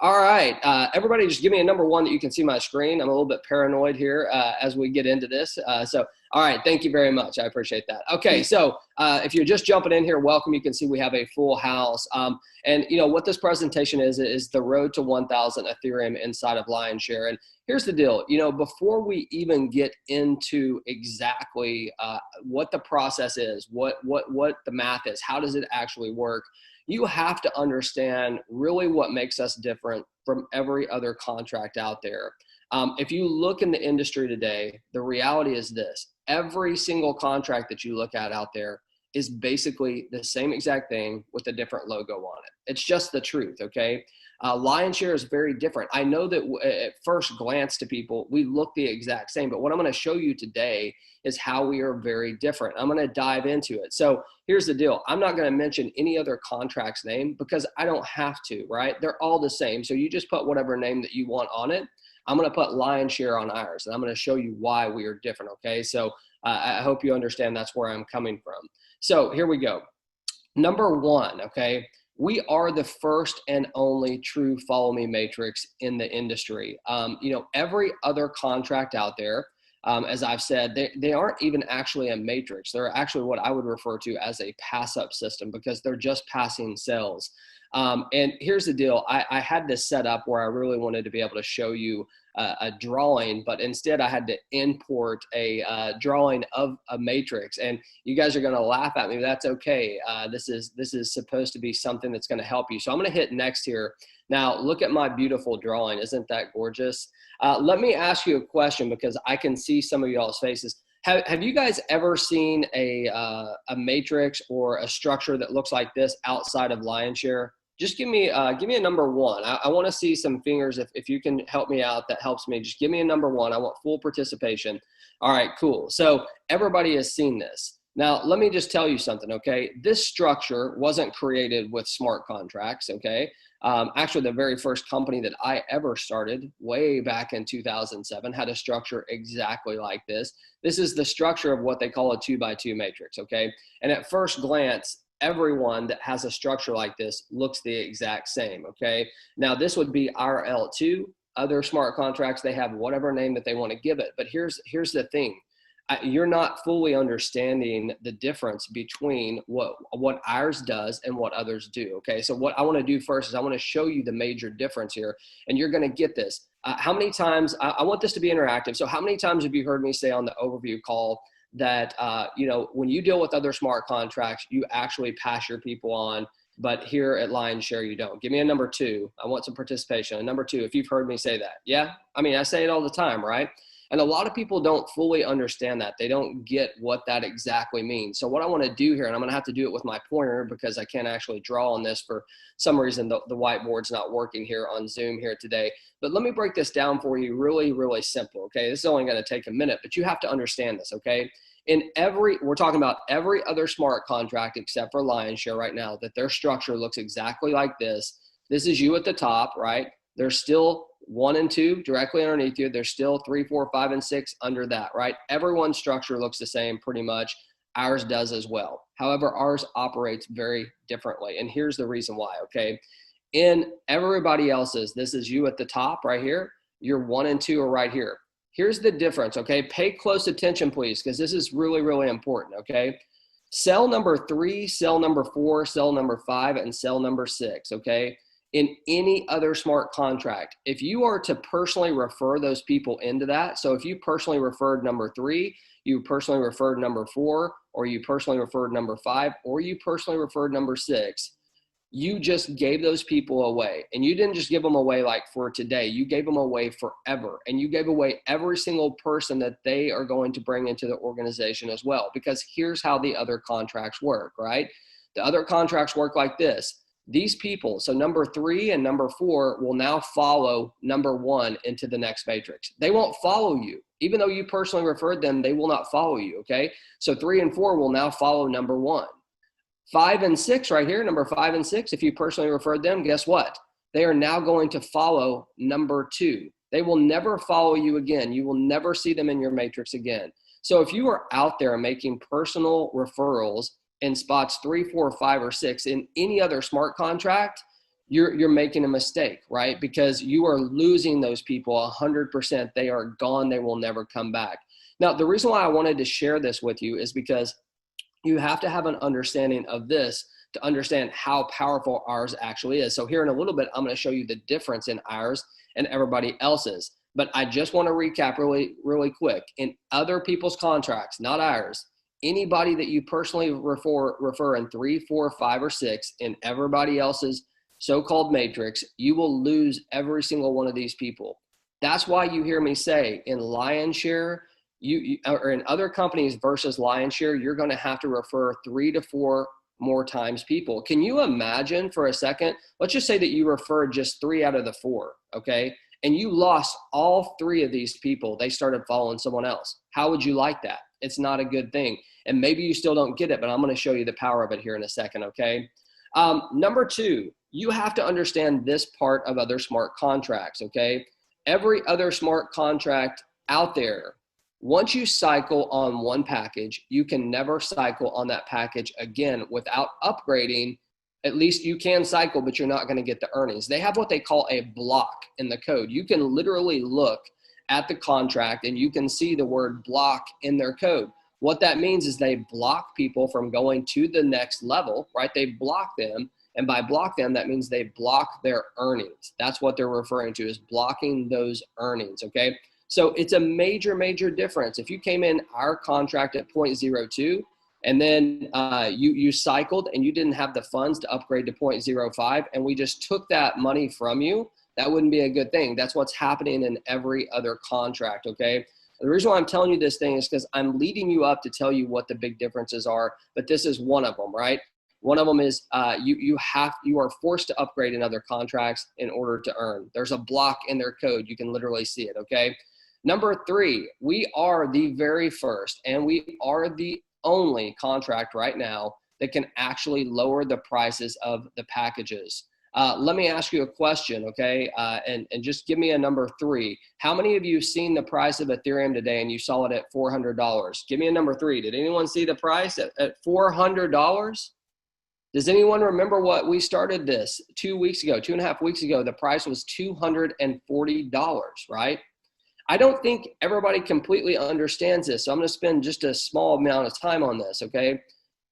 All right, everybody just give me a number one that you can see my screen. I'm a little bit paranoid here as we get into this. All right, thank you very much. I appreciate that. Okay, so if you're just jumping in here, welcome. You can see we have a full house. And you know what this presentation is the road to 1,000 Ethereum inside of Lionshare. And here's the deal, you know, before we even get into exactly what the process is, what the math is, how does it actually work, you have to understand really what makes us different from every other contract out there. If you look in the industry today, the reality is this: every single contract that you look at out there is basically the same exact thing with a different logo on it. It's just the truth, okay? Lionshare is very different. I know that at first glance to people, we look the exact same, but what I'm going to show you today is how we are very different. I'm going to dive into it. So here's the deal. I'm not going to mention any other contract's name because I don't have to, right? They're all the same. So you just put whatever name that you want on it. I'm going to put Lionshare on ours, and I'm going to show you why we are different, okay? So I hope you understand that's where I'm coming from. So here we go. Number one, okay? We are the first and only true follow me matrix in the industry. You know, every other contract out there, as I've said, they aren't even actually a matrix. They're actually what I would refer to as a pass up system because they're just passing cells. And here's the deal. I had this set up where I really wanted to be able to show you a drawing, but instead I had to import a drawing of a matrix. And you guys are going to laugh at me, but that's okay. This is supposed to be something that's going to help you. So I'm going to hit next here. Now look at my beautiful drawing. Isn't that gorgeous? Let me ask you a question because I can see some of y'all's faces. Have you guys ever seen a matrix or a structure that looks like this outside of Lionshare? Just give me a number one. I want to see some fingers. If you can help me out, that helps me. Just give me a number one. I want full participation. All right, cool. So everybody has seen this. Now, let me just tell you something, okay? This structure wasn't created with smart contracts, okay? Actually, the very first company that I ever started way back in 2007 had a structure exactly like this. This is the structure of what they call a 2x2 matrix, okay? And at first glance, everyone that has a structure like this looks the exact same, okay? Now, this would be our L2. Other smart contracts, they have whatever name that they want to give it. But here's the thing. You're not fully understanding the difference between what ours does and what others do, okay? So what I want to do first is I want to show you the major difference here, and you're going to get this. How many times, I want this to be interactive, so how many times have you heard me say on the overview call that, you know, when you deal with other smart contracts, you actually pass your people on, but here at Lionshare, you don't? Give me a number two. I want some participation. A number two, if you've heard me say that. Yeah? I mean, I say it all the time, right? And a lot of people don't fully understand that. They don't get what that exactly means. So what I want to do here, and I'm going to have to do it with my pointer because I can't actually draw on this for some reason. The whiteboard's not working here on Zoom here today. But let me break this down for you really, really simple, okay? This is only going to take a minute, but you have to understand this, okay? We're talking about every other smart contract except for Lionshare right now, that their structure looks exactly like this. This is you at the top, right? There's still 1 and 2 directly underneath you. There's still 3, 4, 5, and 6 under that, right? Everyone's structure looks the same pretty much. Ours does as well. However, ours operates very differently. And here's the reason why, okay? In everybody else's, this is you at the top right here. Your 1 and 2 are right here. Here's the difference, okay? Pay close attention, please, because this is really, really important, okay? Cell number 3, cell number 4, cell number 5, and cell number 6, okay? In any other smart contract, if you are to personally refer those people into that, so if you personally referred number 3, you personally referred number 4, or you personally referred number 5, or you personally referred number 6, you just gave those people away. And you didn't just give them away like for today, you gave them away forever. And you gave away every single person that they are going to bring into the organization as well. Because here's how the other contracts work, right? The other contracts work like this. These people, so number 3 and number 4 will now follow number 1 into the next matrix. They won't follow you. Even though you personally referred them, they will not follow you, okay? So 3 and 4 will now follow number 1. 5 and 6 right here, number 5 and 6, if you personally referred them, guess what? They are now going to follow number 2. They will never follow you again. You will never see them in your matrix again. So if you are out there making personal referrals in spots 3, 4, 5, or 6 in any other smart contract, you're making a mistake, right? Because you are losing those people 100%. They are gone. They will never come back. Now, the reason why I wanted to share this with you is because you have to have an understanding of this to understand how powerful ours actually is. So here in a little bit, I'm going to show you the difference in ours and everybody else's. But I just want to recap really quick. In other people's contracts, not ours, anybody that you personally refer in 3, 4, 5, or 6 in everybody else's so-called matrix, you will lose every single one of these people. That's why you hear me say in Lion Share, or in other companies versus Lion Share, you're going to have to refer 3 to 4 more times people. Can you imagine for a second? Let's just say that you referred just 3 out of the 4, okay? And you lost all 3 of these people. They started following someone else. How would you like that? It's not a good thing. And maybe you still don't get it, but I'm going to show you the power of it here in a second, okay? Number 2, you have to understand this part of other smart contracts, okay? Every other smart contract out there, once you cycle on one package, you can never cycle on that package again without upgrading. At least you can cycle, but you're not going to get the earnings. They have what they call a block in the code. You can literally look at the contract and you can see the word block in their code. What that means is they block people from going to the next level, right? They block them. And by block them, that means they block their earnings. That's what they're referring to, is blocking those earnings, okay? So it's a major, major difference. If you came in our contract at 0.02 and then you cycled and you didn't have the funds to upgrade to 0.05 and we just took that money from you, that wouldn't be a good thing. That's what's happening in every other contract, okay? The reason why I'm telling you this thing is because I'm leading you up to tell you what the big differences are, but this is one of them, right? One of them is you are forced to upgrade in other contracts in order to earn. There's a block in their code. You can literally see it, okay? Number 3, we are the very first and we are the only contract right now that can actually lower the prices of the packages. Let me ask you a question, okay? And just give me a number 3. How many of you seen the price of Ethereum today and you saw it at $400? Give me a number 3. Did anyone see the price at $400? Does anyone remember what we started this 2 weeks ago, 2.5 weeks ago? The price was $240, right? I don't think everybody completely understands this, so I'm going to spend just a small amount of time on this, okay?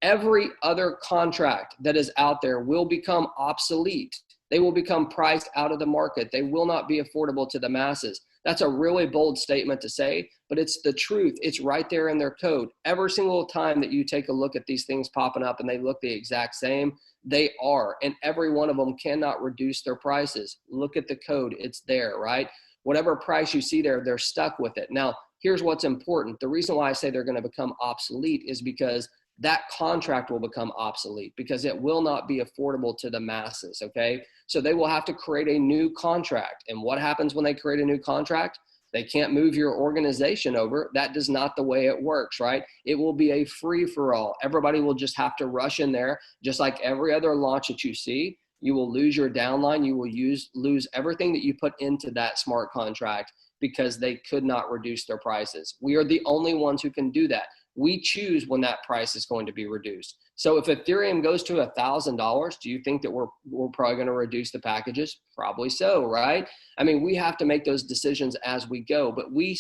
Every other contract that is out there will become obsolete. They will become priced out of the market. They will not be affordable to the masses. That's a really bold statement to say, but it's the truth. It's right there in their code. Every single time that you take a look at these things popping up and they look the exact same, they are, and every one of them cannot reduce their prices. Look at the code. It's there, right? Whatever price you see there, they're stuck with it. Now, here's what's important. The reason why I say they're going to become obsolete is because that contract will become obsolete because it will not be affordable to the masses, okay? So they will have to create a new contract. And what happens when they create a new contract? They can't move your organization over. That is not the way it works, right? It will be a free-for-all. Everybody will just have to rush in there, just like every other launch that you see. You will lose your downline. You will lose everything that you put into that smart contract because they could not reduce their prices. We are the only ones who can do that. We choose when that price is going to be reduced. So if Ethereum goes to $1,000, do you think that we're probably going to reduce the packages? Probably so, right? I mean, we have to make those decisions as we go, but we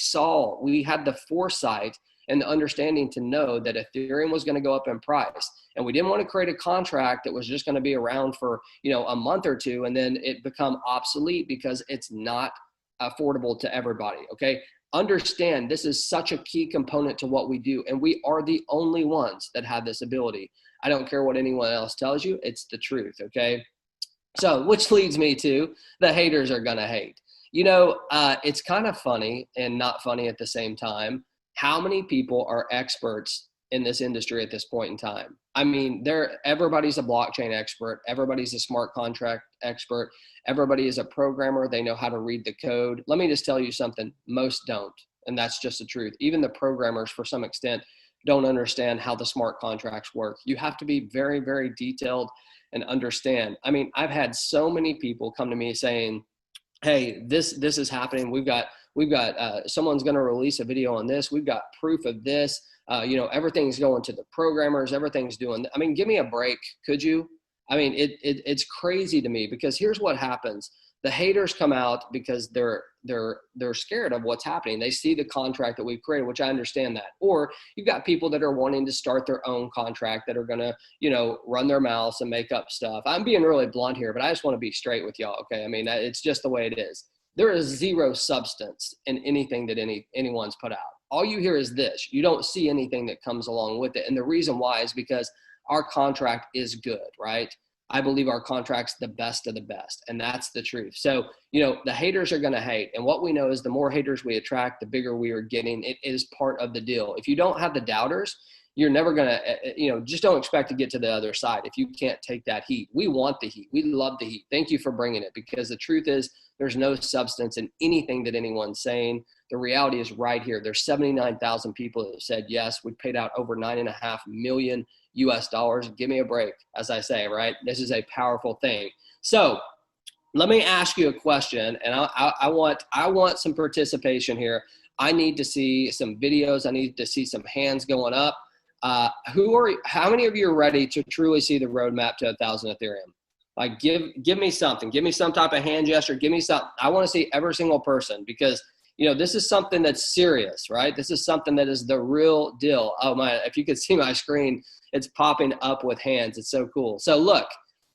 had the foresight and the understanding to know that Ethereum was going to go up in price. And we didn't want to create a contract that was just going to be around for, a month or two and then it become obsolete because it's not affordable to everybody, okay? Understand this is such a key component to what we do, and we are the only ones that have this ability. I don't care what anyone else tells you, it's the truth, okay? So, which leads me to the haters are gonna hate. It's kind of funny and not funny at the same time how many people are experts in this industry at this point in time. I mean, everybody's a blockchain expert. Everybody's a smart contract expert. Everybody is a programmer. They know how to read the code. Let me just tell you something. Most don't. And that's just the truth. Even the programmers, for some extent, don't understand how the smart contracts work. You have to be very, very detailed and understand. I mean, I've had so many people come to me saying, hey, this is happening. We've got someone's going to release a video on this. We've got proof of this. Everything's going to the programmers. Everything's doing. I mean, give me a break, could you? I mean, it's crazy to me, because here's what happens. The haters come out because they're scared of what's happening. They see the contract that we've created, which I understand that. Or you've got people that are wanting to start their own contract that are going to, run their mouths and make up stuff. I'm being really blunt here, but I just want to be straight with y'all. Okay. I mean, it's just the way it is. There is zero substance in anything that anyone's put out. All you hear is this. You don't see anything that comes along with it. And the reason why is because our contract is good, right? I believe our contract's the best of the best, and that's the truth. So, the haters are going to hate. And what we know is the more haters we attract, the bigger we are getting. It is part of the deal. If you don't have the doubters, you're never going to, just don't expect to get to the other side if you can't take that heat. We want the heat. We love the heat. Thank you for bringing it, because the truth is there's no substance in anything that anyone's saying. The reality is right here. There's 79,000 people that have said yes. We paid out over $9.5 million US dollars. Give me a break, as I say, right? This is a powerful thing. So let me ask you a question, and I want some participation here. I need to see some videos. I need to see some hands going up. How many of you are ready to truly see the roadmap to 1,000 Ethereum? Like, give me something. Give me some type of hand gesture. Give me something. I want to see every single person, because this is something that's serious, right? This is something that is the real deal. Oh my, if you could see my screen, it's popping up with hands. It's so cool. So look,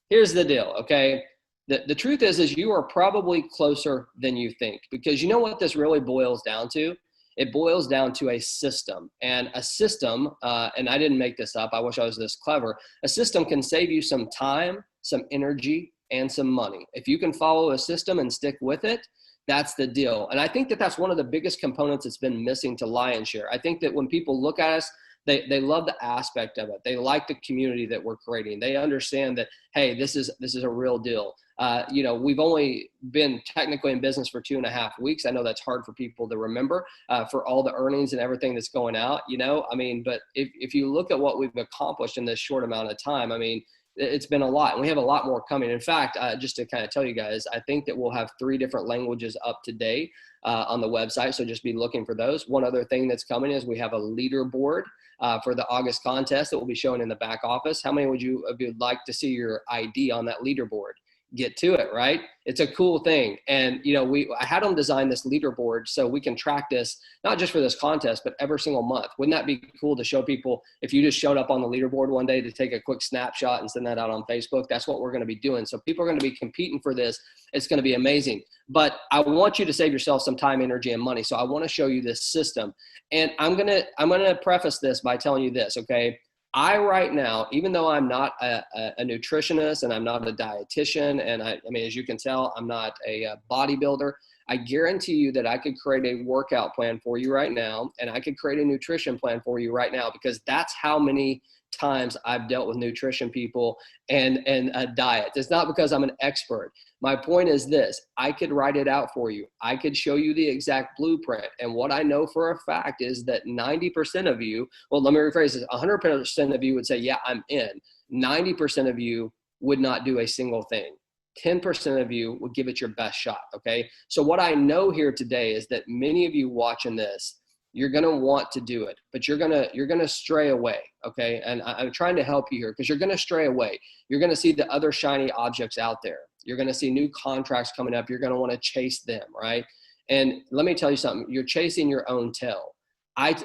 here's the deal, okay? The truth is you are probably closer than you think, because you know what this really boils down to? It boils down to a system. And a system, and I didn't make this up, I wish I was this clever, a system can save you some time, some energy, and some money. If you can follow a system and stick with it, that's the deal. And I think that that's one of the biggest components that's been missing to Lionshare. I think that when people look at us, they love the aspect of it. They like the community that we're creating. They understand that, hey, this is a real deal. We've only been technically in business for 2.5 weeks. I know that's hard for people to remember, for all the earnings and everything that's going out, but if you look at what we've accomplished in this short amount of time, I mean, it's been a lot, and we have a lot more coming. In fact, just to kind of tell you guys, I think that we'll have 3 different languages up today on the website. So just be looking for those. One other thing that's coming is we have a leaderboard for the August contest that will be shown in the back office. How many would you like to see your ID on that leaderboard? Get to it, right? It's a cool thing. And, I had them design this leaderboard so we can track this, not just for this contest, but every single month. Wouldn't that be cool to show people, if you just showed up on the leaderboard one day, to take a quick snapshot and send that out on Facebook? That's what we're going to be doing. So people are going to be competing for this. It's going to be amazing. But I want you to save yourself some time, energy, and money. So I want to show you this system. And I'm going to preface this by telling you this, okay? I right now, even though I'm not a nutritionist and I'm not a dietitian, and I mean, as you can tell, I'm not a bodybuilder, I guarantee you that I could create a workout plan for you right now, and I could create a nutrition plan for you right now, because that's how many times I've dealt with nutrition people and diet. It's not because I'm an expert. My point is this: I could write it out for you. I could show you the exact blueprint. And what I know for a fact is that 90% of you, well, let me rephrase this, 100% of you would say, yeah, I'm in. 90% of you would not do a single thing. 10% of you would give it your best shot, okay? So what I know here today is that many of you watching this, you're going to want to do it, but you're going to stray away. Okay. And I'm trying to help you here, because you're going to stray away. You're going to see the other shiny objects out there. You're going to see new contracts coming up. You're going to want to chase them. Right. And let me tell you something, you're chasing your own tail.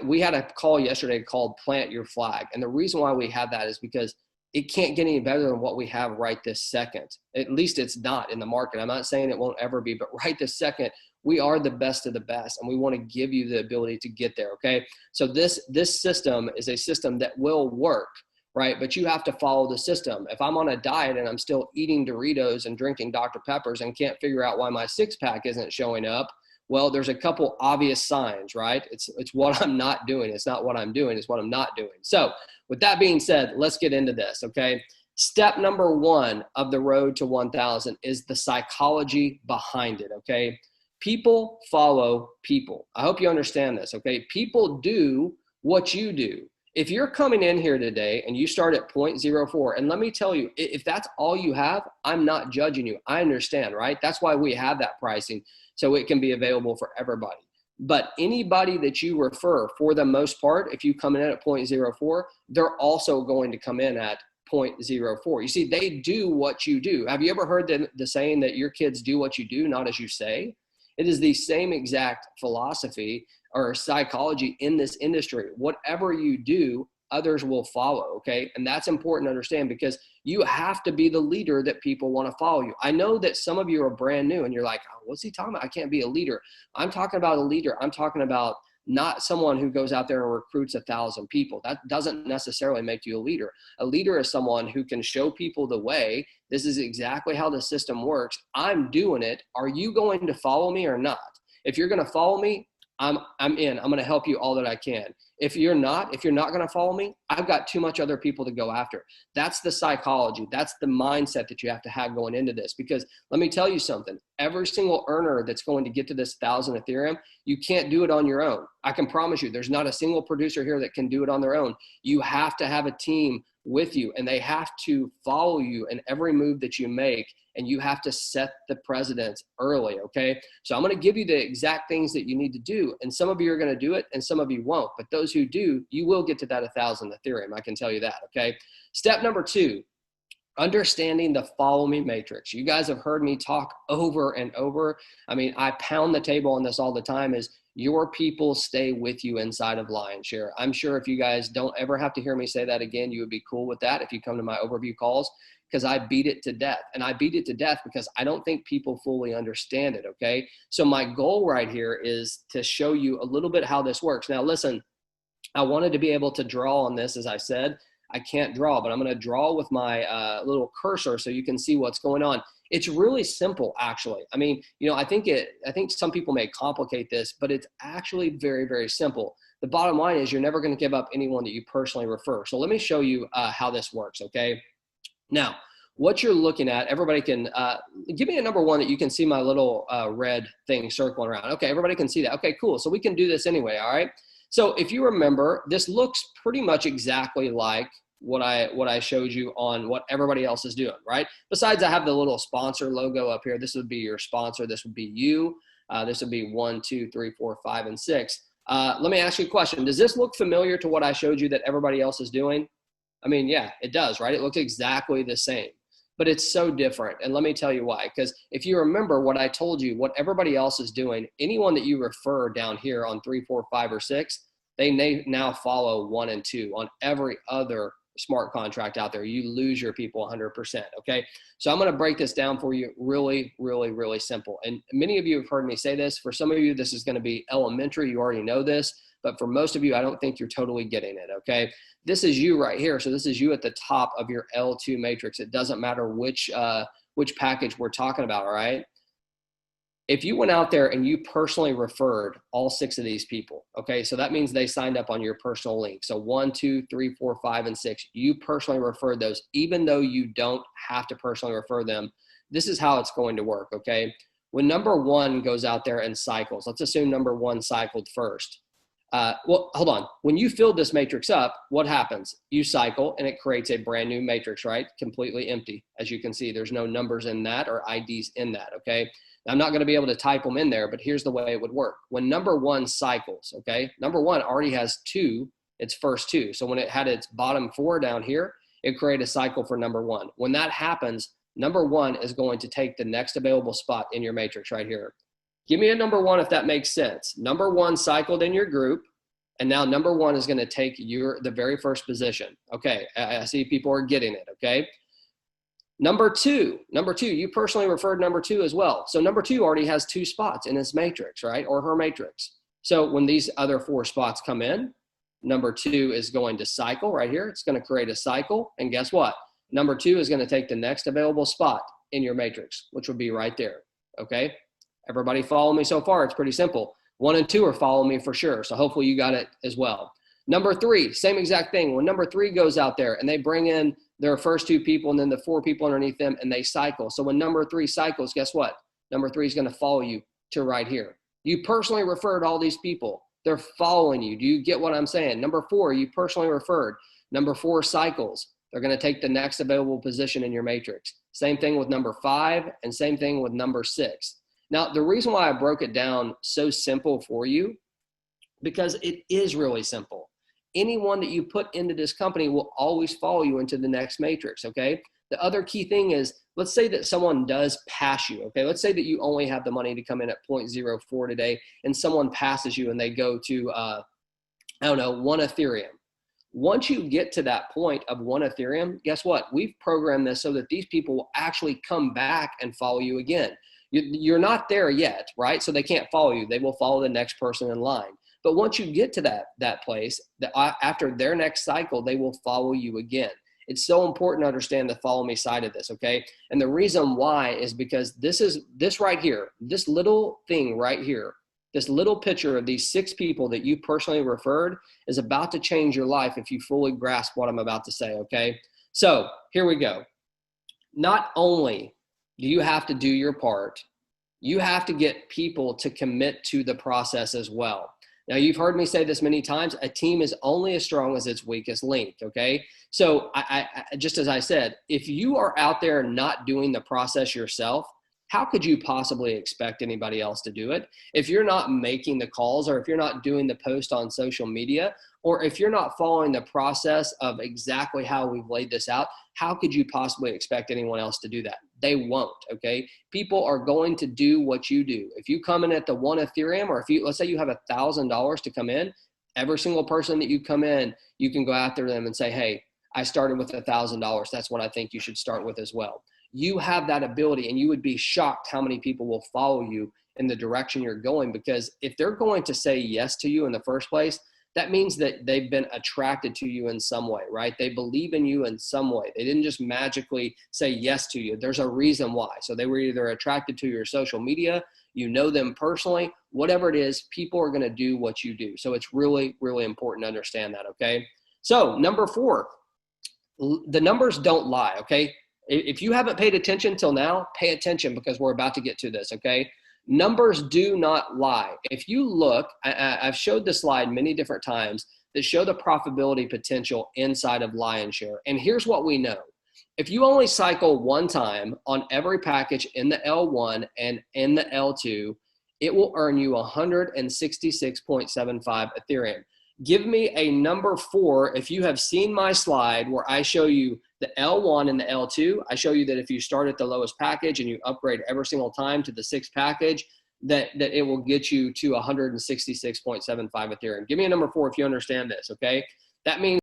We had a call yesterday called Plant Your Flag. And the reason why we had that is because it can't get any better than what we have right this second. At least it's not in the market. I'm not saying it won't ever be, but right this second, we are the best of the best, and we want to give you the ability to get there, okay? So this system is a system that will work, right? But you have to follow the system. If I'm on a diet and I'm still eating Doritos and drinking Dr. Peppers and can't figure out why my six-pack isn't showing up, well, there's a couple obvious signs, right? It's what I'm not doing. It's not what I'm doing. It's what I'm not doing. So with that being said, let's get into this, okay? Step number 1 of the road to 1,000 is the psychology behind it, okay? People follow people. I hope you understand this, okay? People do what you do. If you're coming in here today and you start at 0.04, and let me tell you, if that's all you have, I'm not judging you. I understand, right? That's why we have that pricing, so it can be available for everybody. But anybody that you refer, for the most part, if you come in at 0.04, they're also going to come in at 0.04. You see, they do what you do. Have you ever heard the saying that your kids do what you do, not as you say? It is the same exact philosophy or psychology in this industry. Whatever you do, others will follow, okay? And that's important to understand, because you have to be the leader that people want to follow you. I know that some of you are brand new and you're like, oh, what's he talking about? I can't be a leader. I'm talking about a leader. I'm talking about not someone who goes out there and recruits 1,000 people. That doesn't necessarily make you a leader. A leader is someone who can show people the way. This is exactly how the system works. I'm doing it. Are you going to follow me or not? If you're going to follow me, I'm in. I'm going to help you all that I can. If you're not going to follow me, I've got too much other people to go after. That's the psychology. That's the mindset that you have to have going into this. Because let me tell you something, every single earner that's going to get to this 1,000 Ethereum, you can't do it on your own. I can promise you, there's not a single producer here that can do it on their own. You have to have a team with you, and they have to follow you in every move that you make, and you have to set the precedence early, okay? So I'm going to give you the exact things that you need to do, and some of you are going to do it and some of you won't, but those who do, you will get to that 1,000 Ethereum. I can tell you that, okay? Step number 2, understanding the follow me matrix. You guys have heard me talk over and over. I mean, I pound the table on this all the time, is your people stay with you inside of Lionshare. I'm sure if you guys don't ever have to hear me say that again, you would be cool with that if you come to my overview calls, because I beat it to death. And I beat it to death because I don't think people fully understand it, okay? So my goal right here is to show you a little bit how this works. Now listen, I wanted to be able to draw on this, as I said. I can't draw, but I'm going to draw with my little cursor so you can see what's going on. It's really simple, actually. I mean, you know, I think some people may complicate this, but it's actually very, very simple. The bottom line is you're never going to give up anyone that you personally refer. So let me show you how this works, okay? Now, what you're looking at, everybody can, give me a number 1 that you can see my little red thing circling around. Okay, everybody can see that. Okay, cool. So we can do this anyway, all right? So if you remember, this looks pretty much exactly like what I showed you on what everybody else is doing, right? Besides, I have the little sponsor logo up here. This would be your sponsor. This would be you. This would be 1, 2, 3, 4, 5, and 6. Let me ask you a question. Does this look familiar to what I showed you that everybody else is doing? I mean, yeah, it does, right? It looks exactly the same, but it's so different. And let me tell you why. Because if you remember what I told you, what everybody else is doing, anyone that you refer down here on 3, 4, 5, or 6, they now follow 1 and 2 on every other smart contract out there. You lose your people 100%, okay? So I'm going to break this down for you really, really, really simple. And many of you have heard me say this. For some of you, this is going to be elementary. You already know this. But for most of you, I don't think you're totally getting it, okay? This is you right here. So this is you at the top of your L2 matrix. It doesn't matter which package we're talking about, all right? If you went out there and you personally referred all 6 of these people, okay, so that means they signed up on your personal link. So 1, 2, 3, 4, 5, and 6, you personally referred those, even though you don't have to personally refer them. This is how it's going to work, okay? When number 1 goes out there and cycles, let's assume number 1 cycled first. Well, hold on. When you fill this matrix up, what happens? You cycle and it creates a brand new matrix, right? Completely empty. As you can see, there's no numbers in that or IDs in that, okay? I'm not going to be able to type them in there, but here's the way it would work. When number 1 cycles, okay, number 1 already has 2, its first 2. So when it had its bottom 4 down here, it created a cycle for number 1. When that happens, number 1 is going to take the next available spot in your matrix right here. Give me a number 1 if that makes sense. Number 1 cycled in your group, and now number 1 is going to take the very first position. Okay, I see people are getting it, okay? Number two, you personally referred number 2 as well. So number 2 already has 2 spots in his matrix, right? Or her matrix. So when these other 4 spots come in, number 2 is going to cycle right here. It's going to create a cycle. And guess what? Number 2 is going to take the next available spot in your matrix, which would be right there. Okay. Everybody follow me so far? It's pretty simple. 1 and 2 are following me for sure. So hopefully you got it as well. Number 3, same exact thing. When number 3 goes out there and they bring in their first 2 people and then the 4 people underneath them and they cycle. So when number 3 cycles, guess what? Number 3 is going to follow you to right here. You personally referred all these people. They're following you. Do you get what I'm saying? Number 4, you personally referred. Number 4 cycles. They're going to take the next available position in your matrix. Same thing with number 5 and same thing with number 6. Now, the reason why I broke it down so simple for you, because it is really simple. anyone that you put into this company will always follow you into the next matrix, okay? The other key thing is, let's say that someone does pass you, okay? Let's say that you only have the money to come in at 0.04 today, and someone passes you and they go to, I don't know, 1 Ethereum. Once you get to that point of 1 Ethereum, guess what? We've programmed this so that these people will actually come back and follow you again. You're not there yet, right? So they can't follow you. They will follow the next person in line. But once you get to that place, after their next cycle, they will follow you again. It's so important to understand the follow me side of this, okay? And the reason why is because this right here, this little thing right here, this little picture of these 6 people that you personally referred is about to change your life if you fully grasp what I'm about to say, okay? So here we go. Not only do you have to do your part, you have to get people to commit to the process as well. Now, you've heard me say this many times, a team is only as strong as its weakest link, okay? So I just as I said, if you are out there not doing the process yourself, how could you possibly expect anybody else to do it? If you're not making the calls, or if you're not doing the post on social media, or if you're not following the process of exactly how we've laid this out, how could you possibly expect anyone else to do that? They won't, okay? People are going to do what you do. If you come in at the 1 Ethereum, or if you, let's say you have $1,000 to come in, every single person that you come in, you can go after them and say, hey, I started with $1,000. That's what I think you should start with as well. You have that ability, and you would be shocked how many people will follow you in the direction you're going, because if they're going to say yes to you in the first place, that means that they've been attracted to you in some way, right? They believe in you in some way. They didn't just magically say yes to you. There's a reason why. So they were either attracted to your social media, you know them personally, whatever it is, people are going to do what you do. So it's really, really important to understand that, okay? So number 4, the numbers don't lie, okay? If you haven't paid attention till now, pay attention, because we're about to get to this, okay? Numbers do not lie. If you look, I've showed this slide many different times that show the profitability potential inside of Lionshare. And here's what we know. If you only cycle 1 time on every package in the L1 and in the L2, it will earn you 166.75 Ethereum. Give me a number 4 if you have seen my slide where I show you the L1 and the L2. I show you that if you start at the lowest package and you upgrade every single time to the 6th package, that it will get you to 166.75 Ethereum. Give me a number 4 if you understand this, okay? That means